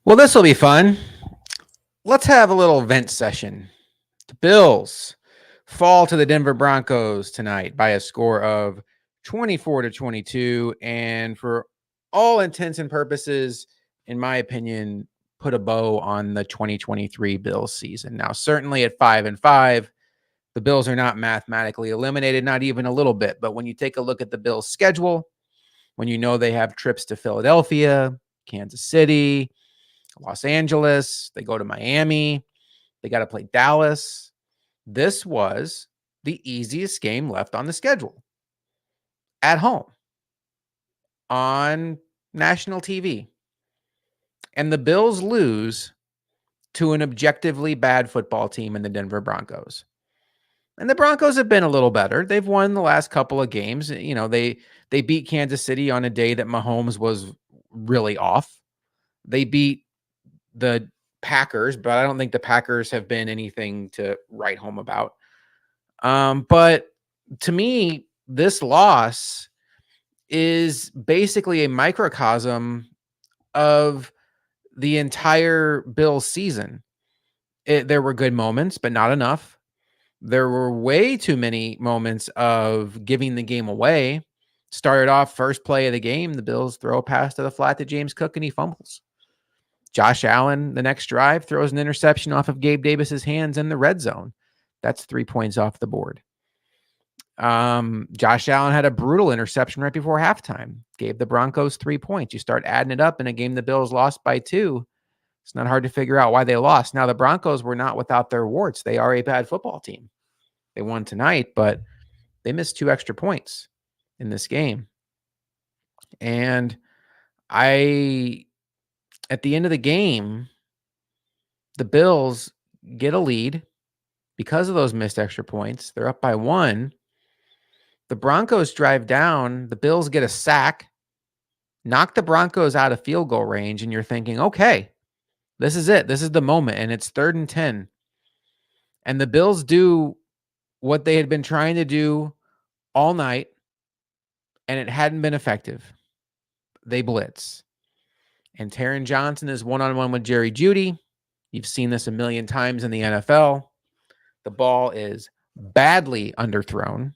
Well, this will be fun. Let's have a little vent session. The Bills fall to the Denver Broncos tonight by a score of 24-22. And for all intents and purposes, in my opinion, put a bow on the 2023 Bills season. Now, certainly at 5-5, the Bills are not mathematically eliminated, not even a little bit. But when you take a look at the Bills' schedule, when you know they have trips to Philadelphia, Kansas City, Los Angeles, they go to Miami, they got to play Dallas. This was the easiest game left on the schedule at home on national TV. And the Bills lose to an objectively bad football team in the Denver Broncos. And the Broncos have been a little better. They've won the last couple of games. You know, they beat Kansas City on a day that Mahomes was really off. They beat the Packers, but I don't think the Packers have been anything to write home about. But to me, this loss is basically a microcosm of the entire Bills season. There were good moments, but not enough. There were way too many moments of giving the game away. Started off first play of the game, the Bills throw a pass to the flat to James Cook and he fumbles. Josh Allen, the next drive, throws an interception off of Gabe Davis's hands in the red zone. That's 3 points off the board. Josh Allen had a brutal interception right before halftime, gave the Broncos 3 points. You start adding it up in a game the Bills lost by 2. It's not hard to figure out why they lost. Now, the Broncos were not without their warts. They are a bad football team. They won tonight, but they missed 2 extra points in this game. And at the end of the game, the Bills get a lead because of those missed extra points. They're up by 1. The Broncos drive down. The Bills get a sack, knock the Broncos out of field goal range, and you're thinking, okay, this is it. This is the moment, and it's 3rd and 10. And the Bills do what they had been trying to do all night, and it hadn't been effective. They blitz. And Taron Johnson is one-on-one with Jerry Jeudy. You've seen this a million times in the NFL. The ball is badly underthrown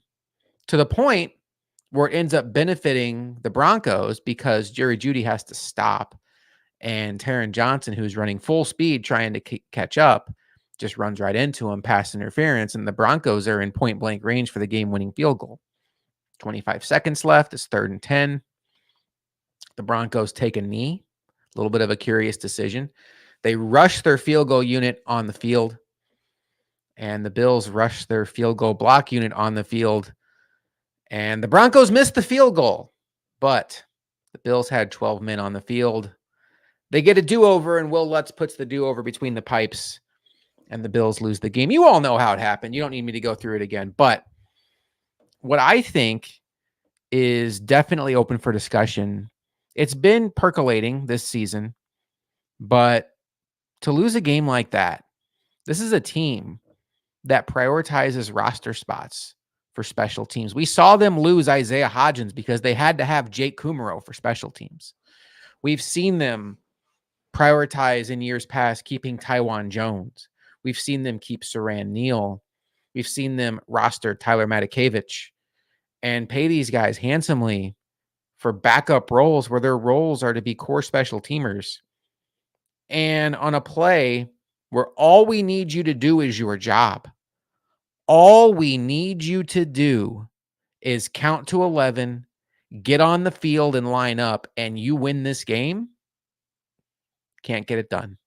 to the point where it ends up benefiting the Broncos because Jerry Jeudy has to stop. And Taron Johnson, who's running full speed trying to catch up, just runs right into him, pass interference. And the Broncos are in point-blank range for the game-winning field goal. 25 seconds left. It's 3rd and 10. The Broncos take a knee. A little bit of a curious decision. They rush their field goal unit on the field. And the Bills rush their field goal block unit on the field. And the Broncos missed the field goal. But the Bills had 12 men on the field. They get a do-over, and Will Lutz puts the do-over between the pipes. And the Bills lose the game. You all know how it happened. You don't need me to go through it again. But what I think is definitely open for discussion. It's been percolating this season, but to lose a game like that, this is a team that prioritizes roster spots for special teams. We saw them lose Isaiah Hodgins because they had to have Jake Kumaro for special teams. We've seen them prioritize in years past keeping Tywan Jones. We've seen them keep Saran Neal. We've seen them roster Tyler Matakevich and pay these guys handsomely for backup roles where their roles are to be core special teamers. And on a play where all we need you to do is your job, all we need you to do is count to 11, get on the field and line up, and you win this game, can't get it done.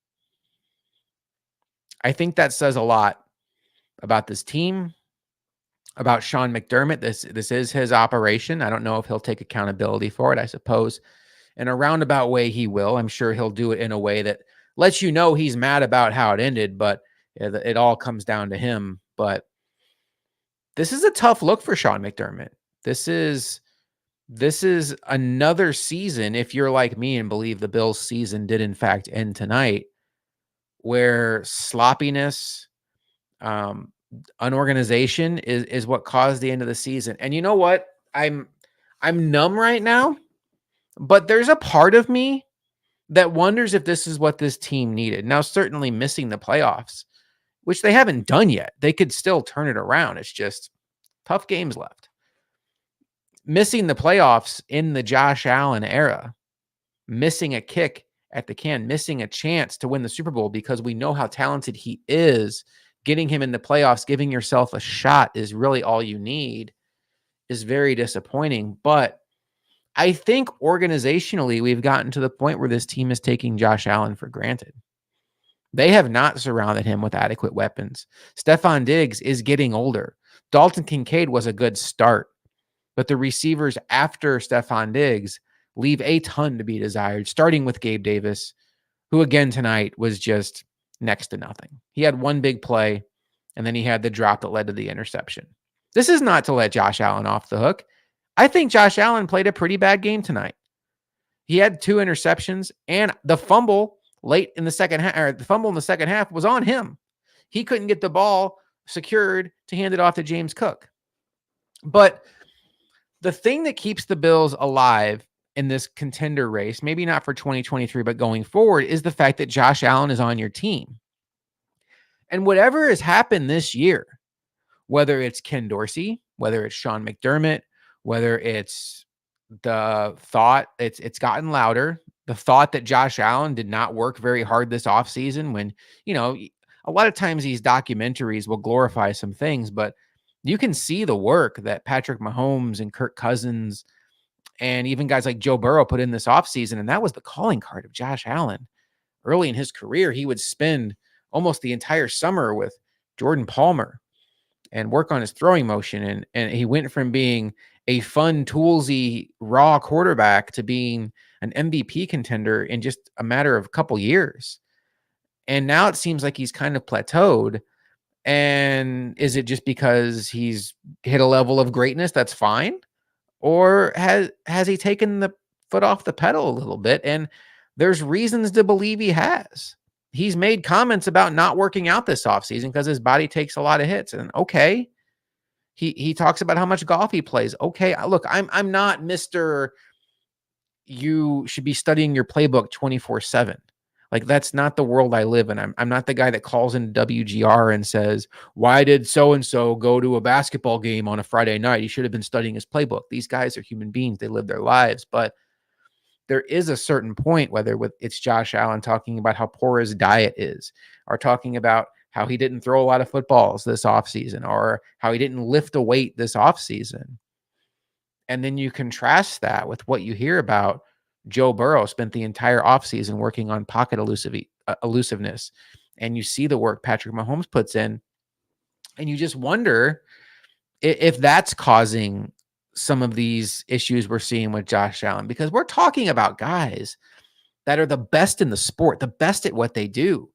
I think that says a lot about this team, about Sean McDermott. This is his operation. I don't know if he'll take accountability for it. I suppose in a roundabout way he will. I'm sure he'll do it in a way that lets you know he's mad about how it ended, but it all comes down to him. But this is a tough look for Sean McDermott. This is another season, if you're like me and believe the Bills season did in fact end tonight, where sloppiness, unorganization is what caused the end of the season. And you know what? I'm numb right now, but there's a part of me that wonders if this is what this team needed. Now, certainly missing the playoffs, which they haven't done yet. They could still turn it around. It's just tough games left. Missing the playoffs in the Josh Allen era, missing a kick at the can, missing a chance to win the Super Bowl because we know how talented he is. Getting him in the playoffs, giving yourself a shot is really all you need, is very disappointing. But I think organizationally, we've gotten to the point where this team is taking Josh Allen for granted. They have not surrounded him with adequate weapons. Stephon Diggs is getting older. Dalton Kincaid was a good start, but the receivers after Stephon Diggs leave a ton to be desired, starting with Gabe Davis, who again tonight was just next to nothing. He had one big play, and then he had the drop that led to the interception. This is not to let Josh Allen off the hook. I think Josh Allen played a pretty bad game tonight. He had 2 interceptions, and the fumble late in the second half, or the fumble in the second half, was on him. He couldn't get the ball secured to hand it off to James Cook. But the thing that keeps the Bills alive in this contender race, maybe not for 2023, but going forward, is the fact that Josh Allen is on your team. And whatever has happened this year, whether it's Ken Dorsey, whether it's Sean McDermott, whether it's the thought, it's gotten louder, the thought that Josh Allen did not work very hard this offseason when, a lot of times these documentaries will glorify some things, but you can see the work that Patrick Mahomes and Kirk Cousins and even guys like Joe Burrow put in this offseason, and that was the calling card of Josh Allen. Early in his career, he would spend almost the entire summer with Jordan Palmer and work on his throwing motion. And he went from being a fun, toolsy, raw quarterback to being an MVP contender in just a matter of a couple years. And now it seems like he's kind of plateaued. And is it just because he's hit a level of greatness that's fine? Or has he taken the foot off the pedal a little bit? And there's reasons to believe he has. He's made comments about not working out this offseason because his body takes a lot of hits. And okay, he talks about how much golf he plays. Okay, look, I'm not Mr. You should be studying your playbook 24/7. Like, that's not the world I live in. I'm not the guy that calls in WGR and says, why did so-and-so go to a basketball game on a Friday night? He should have been studying his playbook. These guys are human beings. They live their lives. But there is a certain point, whether it's Josh Allen talking about how poor his diet is, or talking about how he didn't throw a lot of footballs this offseason, or how he didn't lift a weight this offseason. And then you contrast that with what you hear about Joe Burrow spent the entire offseason working on pocket elusiveness. And you see the work Patrick Mahomes puts in. And you just wonder if that's causing some of these issues we're seeing with Josh Allen. Because we're talking about guys that are the best in the sport, the best at what they do.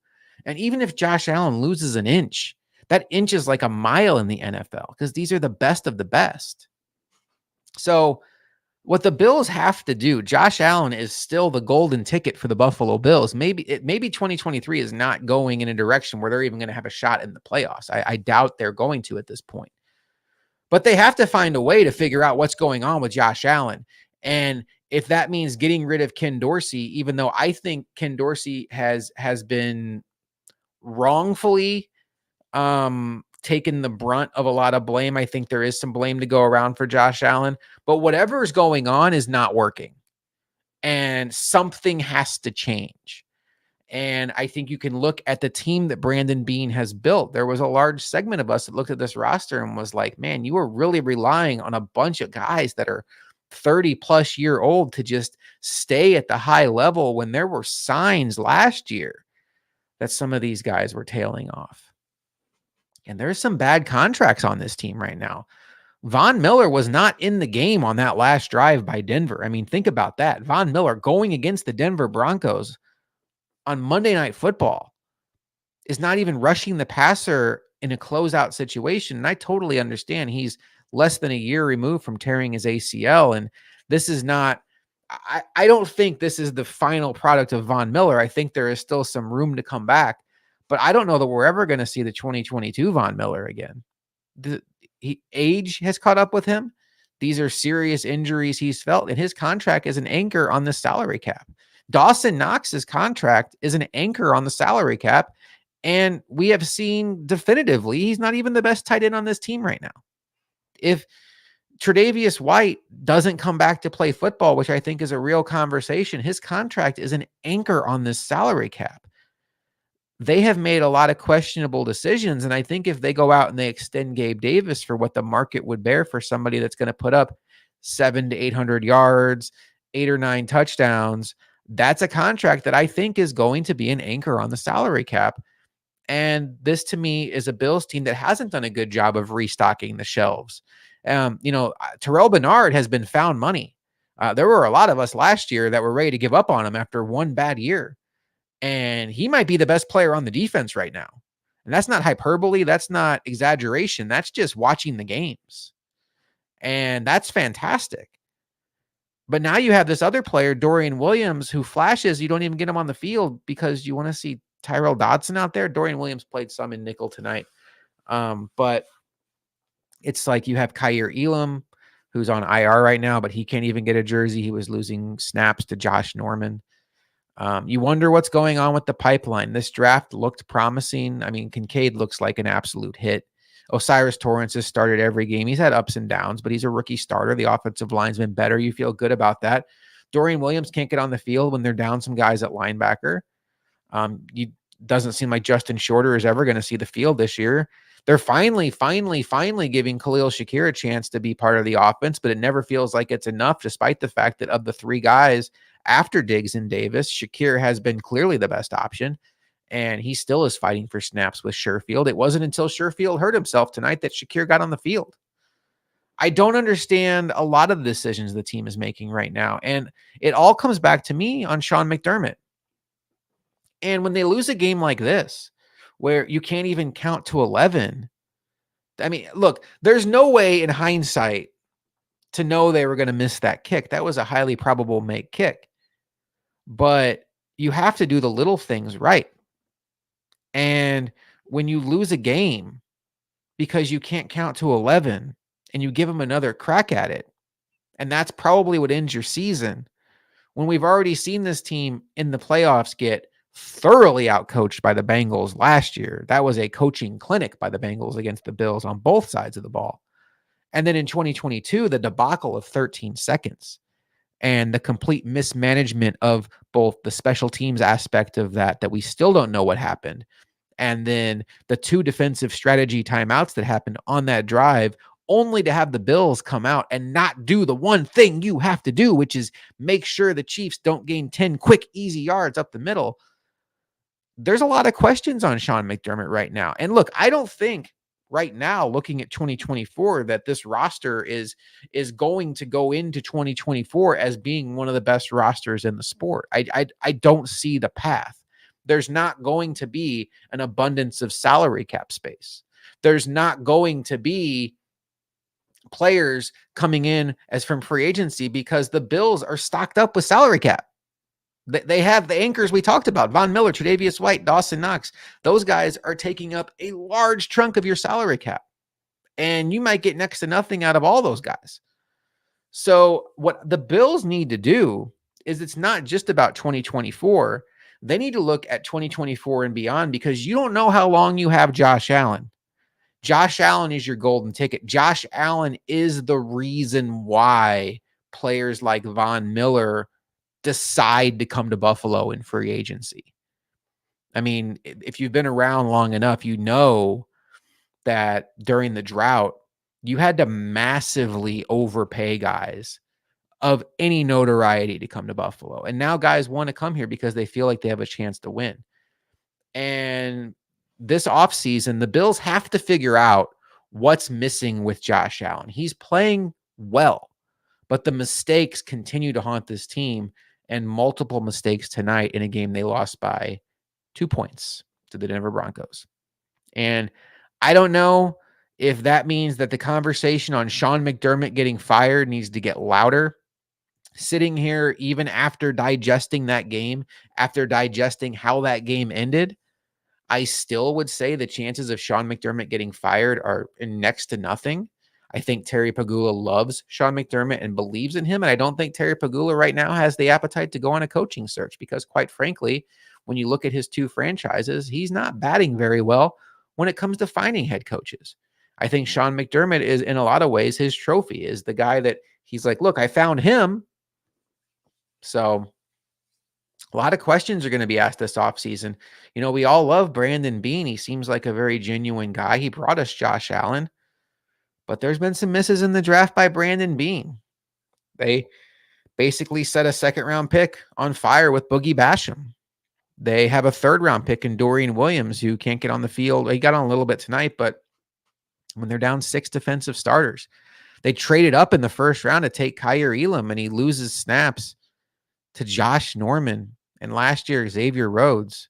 And even if Josh Allen loses an inch, that inch is like a mile in the NFL because these are the best of the best. So what the Bills have to do, Josh Allen is still the golden ticket for the Buffalo Bills. Maybe 2023 is not going in a direction where they're even going to have a shot in the playoffs. I doubt they're going to at this point. But they have to find a way to figure out what's going on with Josh Allen. And if that means getting rid of Ken Dorsey, even though I think Ken Dorsey has been wrongfully taken the brunt of a lot of blame. I think there is some blame to go around for Josh Allen, but whatever is going on is not working and something has to change. And I think you can look at the team that Brandon Beane has built. There was a large segment of us that looked at this roster and was like, man, you are really relying on a bunch of guys that are 30 plus year old to just stay at the high level when there were signs last year that some of these guys were tailing off. And there's some bad contracts on this team right now. Von Miller was not in the game on that last drive by Denver. I mean, think about that. Von Miller going against the Denver Broncos on Monday Night Football is not even rushing the passer in a closeout situation. And I totally understand he's less than a year removed from tearing his ACL. And this is not, I don't think this is the final product of Von Miller. I think there is still some room to come back. But I don't know that we're ever going to see the 2022 Von Miller again. Age has caught up with him. These are serious injuries he's felt, and his contract is an anchor on the salary cap. Dawson Knox's contract is an anchor on the salary cap, and we have seen definitively he's not even the best tight end on this team right now. If Tre'Davious White doesn't come back to play football, which I think is a real conversation, his contract is an anchor on this salary cap. They have made a lot of questionable decisions, and I think if they go out and they extend Gabe Davis for what the market would bear for somebody that's going to put up 700 to 800 yards, 8 or 9 touchdowns, that's a contract that I think is going to be an anchor on the salary cap. And this to me is a Bills team that hasn't done a good job of restocking the shelves. Terrell Bernard has been found money. There were a lot of us last year that were ready to give up on him after one bad year. And he might be the best player on the defense right now. And that's not hyperbole. That's not exaggeration. That's just watching the games. And that's fantastic. But now you have this other player, Dorian Williams, who flashes. You don't even get him on the field because you want to see Tyrell Dodson out there. Dorian Williams played some in nickel tonight. But it's like you have Kyer Elam, who's on IR right now, but he can't even get a jersey. He was losing snaps to Josh Norman. You wonder what's going on with the pipeline. This draft looked promising. I mean, Kincaid looks like an absolute hit. Osiris Torrance has started every game. He's had ups and downs, but he's a rookie starter. The offensive line's been better. You feel good about that. Dorian Williams can't get on the field when they're down some guys at linebacker. Doesn't seem like Justin Shorter is ever going to see the field this year. They're finally giving Khalil Shakir a chance to be part of the offense, but it never feels like it's enough, despite the fact that of the 3 guys after Diggs and Davis, Shakir has been clearly the best option, and he still is fighting for snaps with Sherfield. It wasn't until Sherfield hurt himself tonight that Shakir got on the field. I don't understand a lot of the decisions the team is making right now, and it all comes back to me on Sean McDermott. And when they lose a game like this, where you can't even count to 11, I mean, look, there's no way in hindsight to know they were going to miss that kick. That was a highly probable make kick. But you have to do the little things right. And when you lose a game because you can't count to 11 and you give them another crack at it, and that's probably what ends your season, when we've already seen this team in the playoffs get thoroughly outcoached by the Bengals last year. That was a coaching clinic by the Bengals against the Bills on both sides of the ball. And then in 2022, the debacle of 13 seconds and the complete mismanagement of both the special teams aspect of that we still don't know what happened. And then the 2 defensive strategy timeouts that happened on that drive, only to have the Bills come out and not do the one thing you have to do, which is make sure the Chiefs don't gain 10 quick, easy yards up the middle. There's a lot of questions on Sean McDermott right now. And look, I don't think right now, looking at 2024, that this roster is going to go into 2024 as being one of the best rosters in the sport. I don't see the path. There's not going to be an abundance of salary cap space. There's not going to be players coming in as from free agency because the Bills are stocked up with salary cap. They have the anchors we talked about, Von Miller, Tre'Davious White, Dawson Knox. Those guys are taking up a large chunk of your salary cap. And you might get next to nothing out of all those guys. So what the Bills need to do is it's not just about 2024. They need to look at 2024 and beyond, because you don't know how long you have Josh Allen. Josh Allen is your golden ticket. Josh Allen is the reason why players like Von Miller decide to come to Buffalo in free agency. I mean, if you've been around long enough, you know that during the drought, you had to massively overpay guys of any notoriety to come to Buffalo. And now guys want to come here because they feel like they have a chance to win. And this offseason, the Bills have to figure out what's missing with Josh Allen. He's playing well, but the mistakes continue to haunt this team, and multiple mistakes tonight in a game they lost by 2 points to the Denver Broncos. And I don't know if that means that the conversation on Sean McDermott getting fired needs to get louder. Sitting here, even after digesting that game, after digesting how that game ended, I still would say the chances of Sean McDermott getting fired are next to nothing. I think Terry Pagula loves Sean McDermott and believes in him. And I don't think Terry Pagula right now has the appetite to go on a coaching search because, quite frankly, when you look at his two franchises, he's not batting very well when it comes to finding head coaches. I think Sean McDermott is, in a lot of ways, his trophy is the guy that he's like, look, I found him. So a lot of questions are going to be asked this offseason. You know, we all love Brandon Beane. He seems like a very genuine guy. He brought us Josh Allen, but there's been some misses in the draft by Brandon Beane. They basically set a second-round pick on fire with Boogie Basham. They have a third-round pick in Dorian Williams, who can't get on the field. He got on a little bit tonight, but when they're down 6 defensive starters, they traded up in the first round to take Kyer Elam, and he loses snaps to Josh Norman and last year Xavier Rhodes.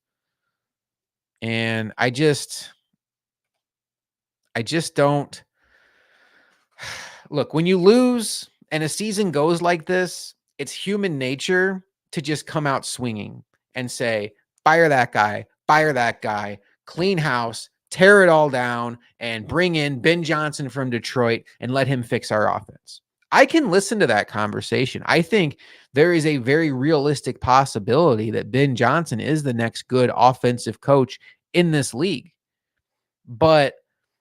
And I just don't look, when you lose and a season goes like this, it's human nature to just come out swinging and say, fire that guy, clean house, tear it all down, and bring in Ben Johnson from Detroit and let him fix our offense. I can listen to that conversation. I think there is a very realistic possibility that Ben Johnson is the next good offensive coach in this league. But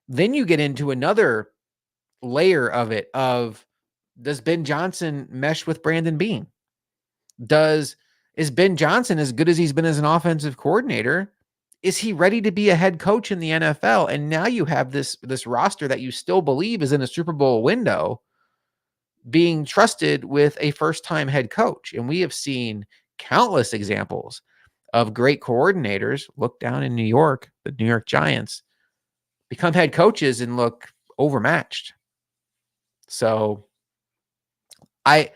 then you get into another layer of it of, does Ben Johnson mesh with Brandon Beane? Is Ben Johnson as good as he's been as an offensive coordinator? Is he ready to be a head coach in the NFL? And now you have this roster that you still believe is in a Super Bowl window being trusted with a first-time head coach. And we have seen countless examples of great coordinators, look down in New York, the New York Giants, become head coaches and look overmatched. So I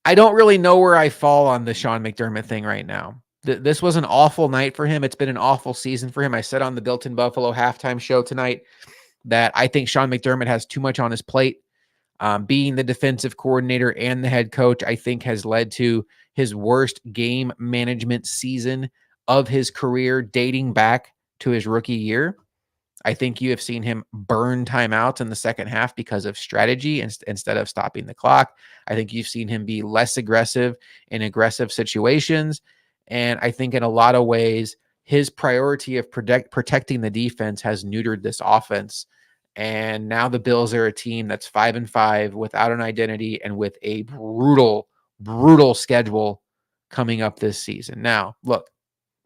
don't really know where I fall on the Sean McDermott thing right now. This was an awful night for him. It's been an awful season for him. I said on the Built in Buffalo halftime show tonight that I think Sean McDermott has too much on his plate. Being the defensive coordinator and the head coach, I think, has led to his worst game management season of his career dating back to his rookie year. I think you have seen him burn timeouts in the second half because of strategy instead of stopping the clock. I think you've seen him be less aggressive in aggressive situations. And I think in a lot of ways, his priority of protecting the defense has neutered this offense. And now the Bills are a team that's 5-5 without an identity and with a brutal, brutal schedule coming up this season. Now, look,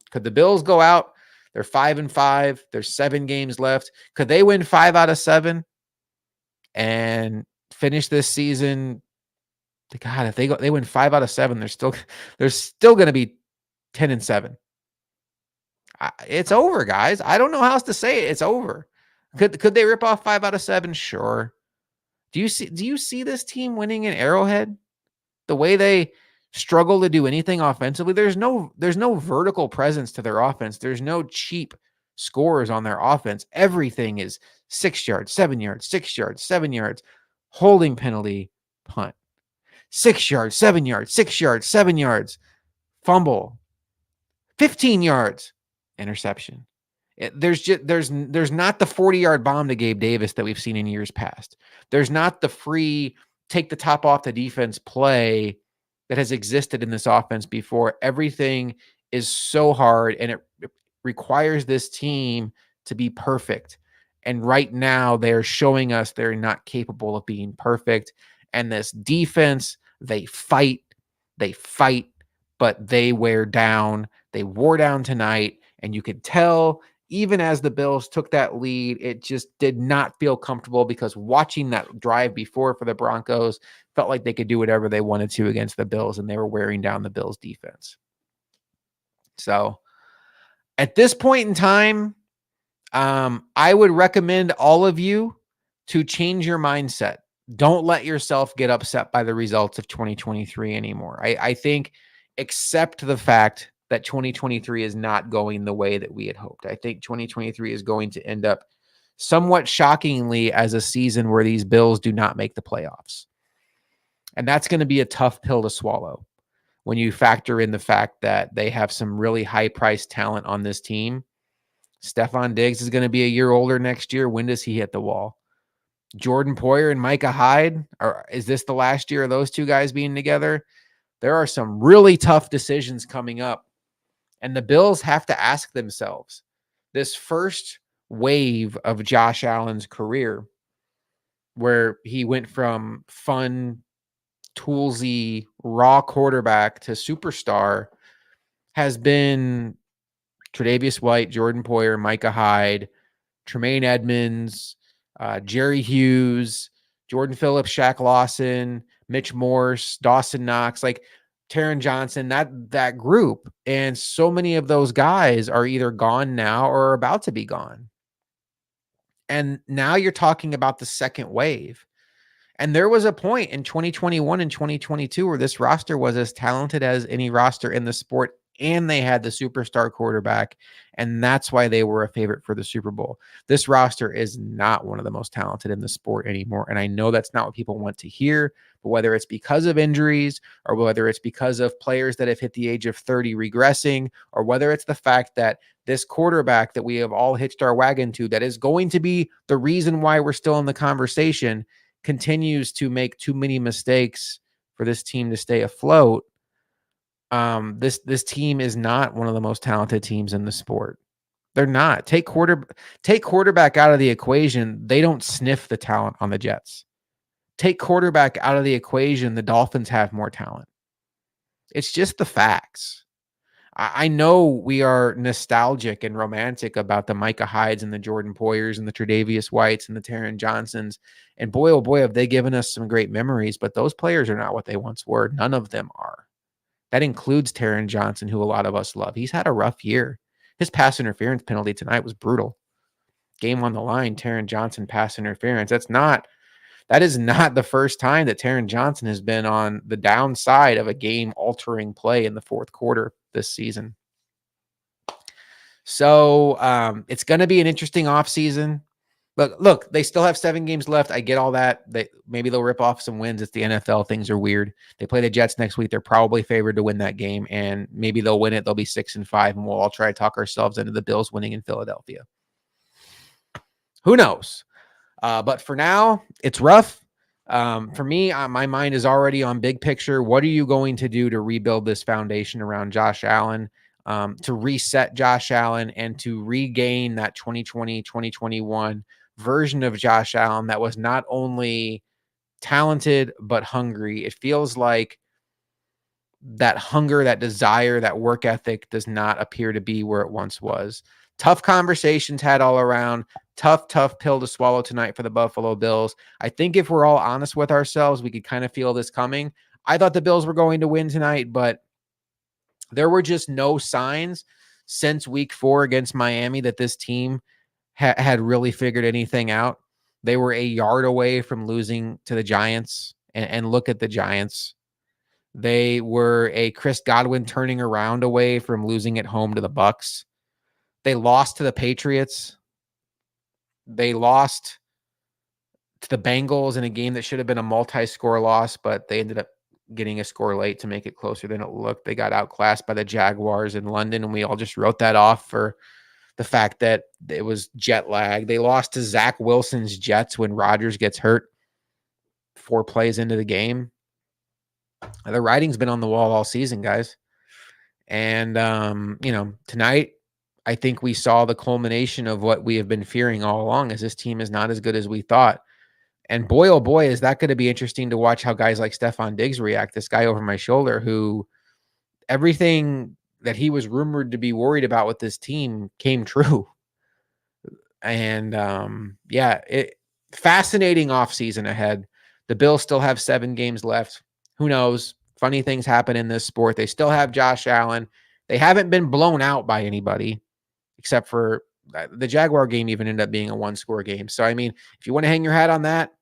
could the Bills go out? They're 5-5. There's 7 games left. Could they win 5 out of 7 and finish this season? God, if they win 5 out of 7, they're still going to be 10-7. It's over, guys. I don't know how else to say it. It's over. Could they rip off 5 out of 7? Sure. Do you see this team winning in Arrowhead? The way they struggle to do anything offensively, there's no vertical presence to their offense. There's no cheap scores on their offense. Everything is 6 yards, 7 yards, 6 yards, 7 yards, holding penalty, punt. 6 yards, 7 yards, 6 yards, 7 yards, fumble. 15 yards, interception. There's not the 40-yard bomb to Gabe Davis that we've seen in years past. There's not the free take the top off the defense play that has existed in this offense before. Everything is so hard, and it requires this team to be perfect. And right now, they're showing us they're not capable of being perfect. And this defense, they fight, but they wear down. They wore down tonight, and you could tell even as the Bills took that lead, it just did not feel comfortable because watching that drive before for the Broncos felt like they could do whatever they wanted to against the Bills, and they were wearing down the Bills defense. So at this point in time, I would recommend all of you to change your mindset. Don't let yourself get upset by the results of 2023 anymore. I think accept the fact that 2023 is not going the way that we had hoped. I think 2023 is going to end up somewhat shockingly as a season where these Bills do not make the playoffs. And that's going to be a tough pill to swallow when you factor in the fact that they have some really high-priced talent on this team. Stephon Diggs is going to be a year older next year. When does he hit the wall? Jordan Poyer and Micah Hyde, or is this the last year of those two guys being together? There are some really tough decisions coming up, and the Bills have to ask themselves, this first wave of Josh Allen's career, where he went from fun, toolsy, raw quarterback to superstar, has been Tre'Davious White, Jordan Poyer, Micah Hyde, Tremaine Edmonds, Jerry Hughes, Jordan Phillips, Shaq Lawson, Mitch Morse, Dawson Knox, like Taron Johnson, that group. And so many of those guys are either gone now or about to be gone. And now you're talking about the second wave. And there was a point in 2021 and 2022 where this roster was as talented as any roster in the sport, and they had the superstar quarterback, and that's why they were a favorite for the Super Bowl. This roster is not one of the most talented in the sport anymore, and I know that's not what people want to hear, but whether it's because of injuries or whether it's because of players that have hit the age of 30 regressing, or whether it's the fact that this quarterback that we have all hitched our wagon to, that is going to be the reason why we're still in the conversation, continues to make too many mistakes for this team to stay afloat. This team is not one of the most talented teams in the sport. They're not. Take quarterback out of the equation. They don't sniff the talent on the Jets. Take quarterback out of the equation. The Dolphins have more talent. It's just the facts. I know we are nostalgic and romantic about the Micah Hydes and the Jordan Poyers and the Tre'Davious Whites and the Taron Johnsons. And boy, oh boy, have they given us some great memories, but those players are not what they once were. None of them are. That includes Taron Johnson, who a lot of us love. He's had a rough year. His pass interference penalty tonight was brutal. Game on the line, Taron Johnson pass interference. That is not the first time that Taron Johnson has been on the downside of a game-altering play in the fourth quarter this season. So it's going to be an interesting offseason. But look, they still have 7 games left. I get all that. Maybe they'll rip off some wins. It's the NFL. Things are weird. They play the Jets next week. They're probably favored to win that game, and maybe they'll win it. They'll be 6-5, and we'll all try to talk ourselves into the Bills winning in Philadelphia. Who knows? But for now, it's rough. For me, my mind is already on big picture. What are you going to do to rebuild this foundation around Josh Allen, to reset Josh Allen, and to regain that 2020, 2021 version of Josh Allen that was not only talented, but hungry? It feels like that hunger, that desire, that work ethic does not appear to be where it once was. Tough conversations had all around. Tough pill to swallow tonight for the Buffalo Bills. I think if we're all honest with ourselves, we could kind of feel this coming. I thought the Bills were going to win tonight, but there were just no signs since week 4 against Miami that this team had really figured anything out. They were a yard away from losing to the Giants, and look at the Giants. They were a Chris Godwin turning around away from losing at home to the Bucs. They lost to the Patriots. They lost to the Bengals in a game that should have been a multi-score loss, but they ended up getting a score late to make it closer than it looked. They got outclassed by the Jaguars in London, and we all just wrote that off for the fact that it was jet lag. They lost to Zach Wilson's Jets when Rodgers gets hurt 4 plays into the game. The writing's been on the wall all season, guys. And, tonight, I think we saw the culmination of what we have been fearing all along, is this team is not as good as we thought. And boy, oh boy, is that going to be interesting to watch how guys like Stephon Diggs react. This guy over my shoulder, who everything that he was rumored to be worried about with this team came true. And fascinating offseason ahead. The Bills still have 7 games left. Who knows? Funny things happen in this sport. They still have Josh Allen. They haven't been blown out by anybody, except for the Jaguar game even ended up being a 1-score game. So, I mean, if you want to hang your hat on that,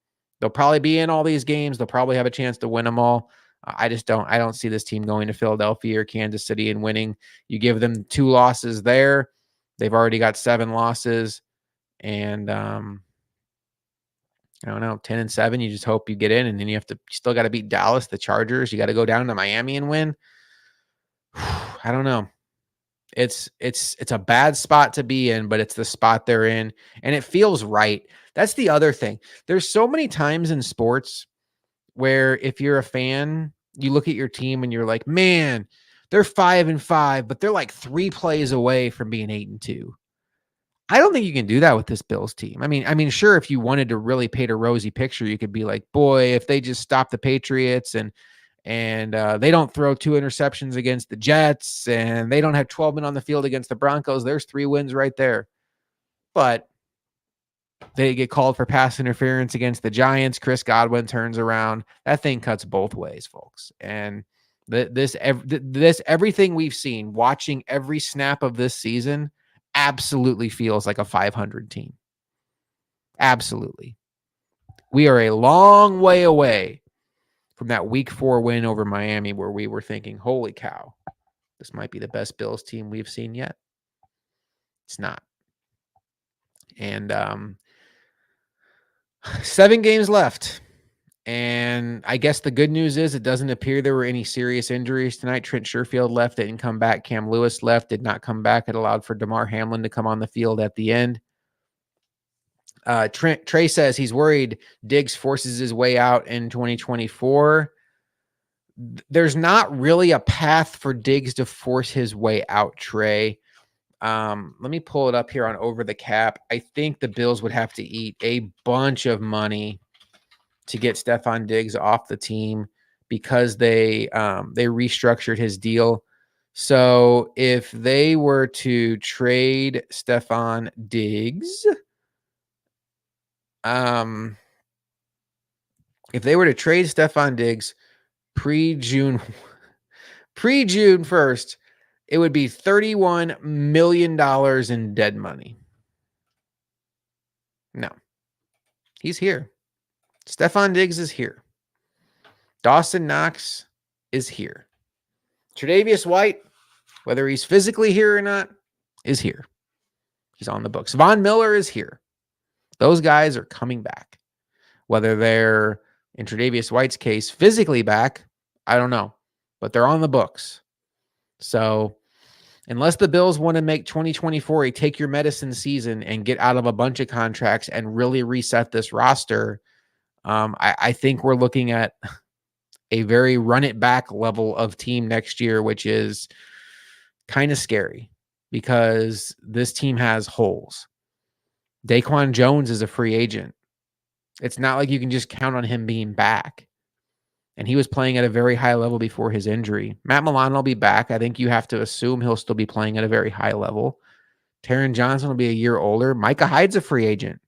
they'll probably be in all these games. They'll probably have a chance to win them all. I don't see this team going to Philadelphia or Kansas City and winning. You give them 2 losses there. They've already got 7 losses. And, I don't know, 10-7, you just hope you get in, and then you still got to beat Dallas, the Chargers. You got to go down to Miami and win. I don't know. It's a bad spot to be in, but it's the spot they're in, and it feels right. That's the other thing. There's so many times in sports where if you're a fan, you look at your team and you're like, man, they're 5-5, but they're like 3 plays away from being 8-2. I don't think you can do that with this Bills team. I mean, sure, if you wanted to really paint a rosy picture, you could be like, boy, if they just stop the Patriots and they don't throw 2 interceptions against the Jets and they don't have 12 men on the field against the Broncos, there's 3 wins right there. But they get called for pass interference against the Giants. Chris Godwin turns around. That thing cuts both ways, folks. And this everything we've seen, watching every snap of this season, absolutely feels like a 500 team. Absolutely. We are a long way away from that week 4 win over Miami where we were thinking, holy cow, this might be the best Bills team we've seen yet. It's not. And 7 games left. And I guess the good news is it doesn't appear there were any serious injuries tonight. Trent Sherfield left, didn't come back. Cam Lewis left, did not come back. It allowed for Damar Hamlin to come on the field at the end. Trey says he's worried Diggs forces his way out in 2024. There's not really a path for Diggs to force his way out, Trey. Let me pull it up here on Over the Cap. I think the Bills would have to eat a bunch of money to get Stephon Diggs off the team because they restructured his deal. So if they were to trade Stephon Diggs, pre-June 1st, it would be $31 million in dead money. No, he's here. Stephon Diggs is here. Dawson Knox is here. Tre'Davious White, whether he's physically here or not, is here. He's on the books. Von Miller is here. Those guys are coming back. Whether they're, in Tre'Davious White's case, physically back, I don't know. But they're on the books. So unless the Bills want to make 2024 a take your medicine season and get out of a bunch of contracts and really reset this roster, I think we're looking at a very run it back level of team next year, which is kind of scary because this team has holes. Daquan Jones is a free agent. It's not like you can just count on him being back. And he was playing at a very high level before his injury. Matt Milano will be back. I think you have to assume he'll still be playing at a very high level. Taron Johnson will be a year older. Micah Hyde's a free agent.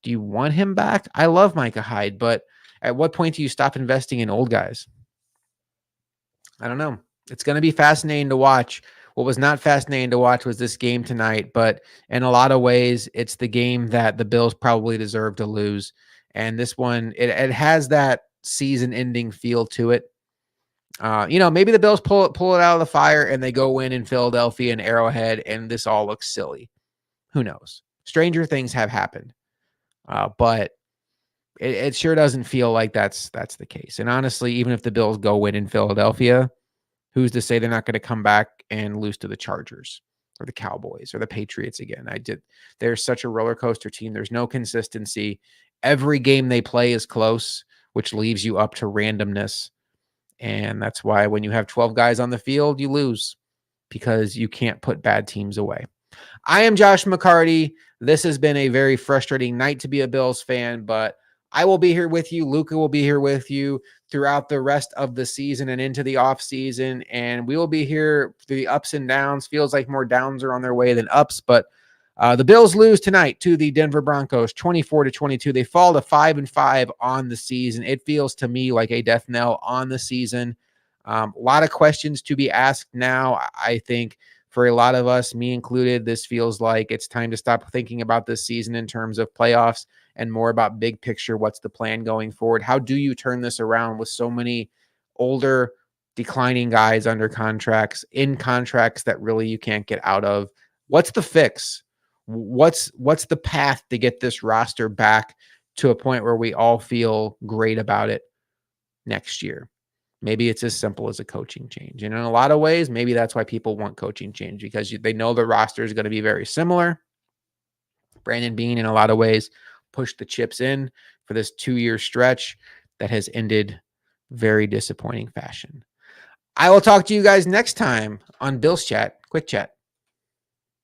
Do you want him back? I love Micah Hyde, but at what point do you stop investing in old guys? I don't know. It's going to be fascinating to watch. What was not fascinating to watch was this game tonight, but in a lot of ways, it's the game that the Bills probably deserve to lose. And this one, it has that season-ending feel to it. Maybe the Bills pull it out of the fire and they go win in Philadelphia and Arrowhead, and this all looks silly. Who knows? Stranger things have happened. But it sure doesn't feel like that's the case. And honestly, even if the Bills go win in Philadelphia, who's to say they're not going to come back and lose to the Chargers or the Cowboys or the Patriots again? They're such a roller coaster team. There's no consistency. Every game they play is close, which leaves you up to randomness. And that's why when you have 12 guys on the field, you lose because you can't put bad teams away. I am Josh McCarty. This has been a very frustrating night to be a Bills fan, but I will be here with you. Luca will be here with you throughout the rest of the season and into the off season. And we will be here through the ups and downs. Feels like more downs are on their way than ups, but the Bills lose tonight to the Denver Broncos, 24-22. They fall to 5-5 on the season. It feels to me like a death knell on the season. A lot of questions to be asked now. I think for a lot of us, me included, this feels like it's time to stop thinking about this season in terms of playoffs and more about big picture. What's the plan going forward? How do you turn this around with so many older, declining guys under contracts, in contracts that really you can't get out of? What's the fix? What's the path to get this roster back to a point where we all feel great about it next year? Maybe it's as simple as a coaching change. And in a lot of ways, maybe that's why people want coaching change, because they know the roster is going to be very similar. Brandon Beane, in a lot of ways, pushed the chips in for this 2-year stretch that has ended very disappointing fashion. I will talk to you guys next time on Bills Chat, Quick Chat.